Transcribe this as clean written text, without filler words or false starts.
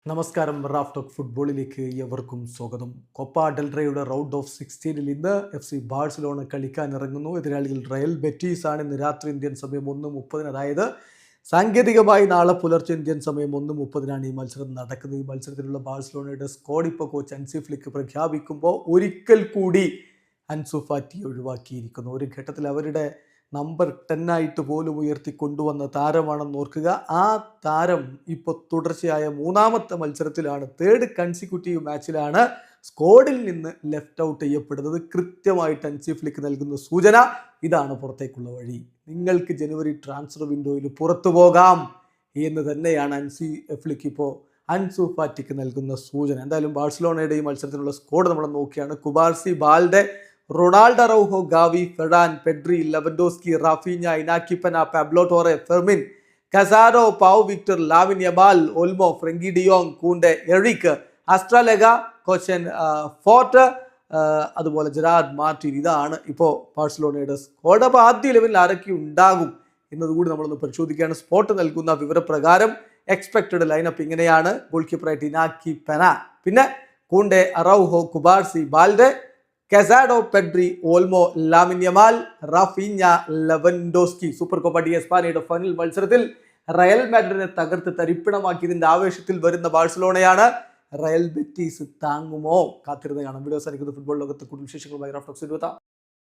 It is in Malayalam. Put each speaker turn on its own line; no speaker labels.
നമസ്കാരം. റാഫ് ടോക്ക് ഫുട്ബോളിലേക്ക് എവർക്കും സ്വാഗതം. കൊപ്പ ഡെൽറയുടെ റൗണ്ട് ഓഫ് 16 ഇന്ന് FC ബാഴ്സലോണ കളിക്കാൻ ഇറങ്ങുന്നു. എതിരാളികൾ റയൽ ബെറ്റീസ് ആണ്. ഇന്ന് രാത്രി ഇന്ത്യൻ സമയം 1:30, അതായത് സാങ്കേതികമായി നാളെ പുലർച്ചെ ഇന്ത്യൻ സമയം 1:30 ഈ മത്സരം നടക്കുന്നത്. ഈ മത്സരത്തിലുള്ള ബാഴ്സലോണയുടെ സ്ക്വാഡ് ഇപ്പോൾ കോച്ച് ഹൻസി ഫ്ലിക്ക് പ്രഖ്യാപിക്കുമ്പോൾ ഒരിക്കൽ കൂടി അൻസു ഫാറ്റി ഒഴിവാക്കിയിരിക്കുന്നു. ഒരു ഘട്ടത്തിൽ അവരുടെ നമ്പർ 10 ആയിട്ട് പോലും ഉയർത്തി കൊണ്ടുവന്ന താരമാണെന്ന് ഓർക്കുക. ആ താരം ഇപ്പോൾ തുടർച്ചയായ മൂന്നാമത്തെ മത്സരത്തിലാണ്, തേർഡ് കൺസിക്യൂട്ടീവ് മാച്ചിലാണ് സ്ക്വാഡിൽ നിന്ന് ലെഫ്റ്റ് ഔട്ട് ചെയ്യപ്പെടുന്നത്. കൃത്യമായിട്ട് ഹൻസി ഫ്ലിക്ക് നൽകുന്ന സൂചന ഇതാണ്: പുറത്തേക്കുള്ള വഴി, നിങ്ങൾക്ക് ജനുവരി ട്രാൻസ്ഫർ വിൻഡോയിൽ പുറത്തു പോകാം എന്ന് തന്നെയാണ് ഹൻസി ഫ്ലിക്ക് ഇപ്പോൾ അൻസു ഫാറ്റിക്ക് നൽകുന്ന സൂചന. എന്തായാലും ബാഴ്സലോണയുടെ ഈ മത്സരത്തിനുള്ള സ്ക്വാഡ് നമ്മൾ നോക്കിയാണ്: Cubarsi, Balde, Ronald Araujo, Gavi, ഫെഡാൻ, Pedri, Lewandowski, Raphinha, Inaki Pena, Pablo Torre, Fermin, Casado, Pau Victor, Lamine Yamal, Olmo, Frenkie de Jong, Kounde, Eric, Astralaga, കോച്ചൻ ഫോർട്ട്, അതുപോലെ ജെറാർഡ് മാർട്ടിൻ. ഇതാണ് ഇപ്പോൾ ബാഴ്സലോണയുടെ സ്ക്വാഡ്. അപ്പോൾ ആദ്യ ലെവലിൽ ആരൊക്കെ ഉണ്ടാകും എന്നതുകൂടി നമ്മളൊന്ന് പരിശോധിക്കുകയാണ്. സ്പോർട്ട് നൽകുന്ന വിവരപ്രകാരം എക്സ്പെക്റ്റഡ് ലൈനപ്പ് ഇങ്ങനെയാണ്: ഗോൾ കീപ്പറായിട്ട് ഇനാക്കി പെന, പിന്നെ Kounde, Araujo, Cubarsi, Balde, Casado, Pedri, Olmo, Lamine Yamal, Raphinha, Lewandowski. Super Copa de എസ്പാനയുടെ ഫൈനൽ മത്സരത്തിൽ റയൽ മാഡ്രിഡിനെ തകർത്ത് തരിപ്പിണമാക്കിയതിന്റെ ആവേശത്തിൽ വരുന്ന ബാഴ്സലോണയാണ്. Real Betis താങ്ങുമോ? കാത്തിരുന്ന് കാണാം. വീഡിയോ സാധിക്കുന്ന ഫുട്ബോൾ ലോകത്തെ കൂടുതൽ വിശേഷങ്ങളുമായി റാഫ് ടോക്സ്.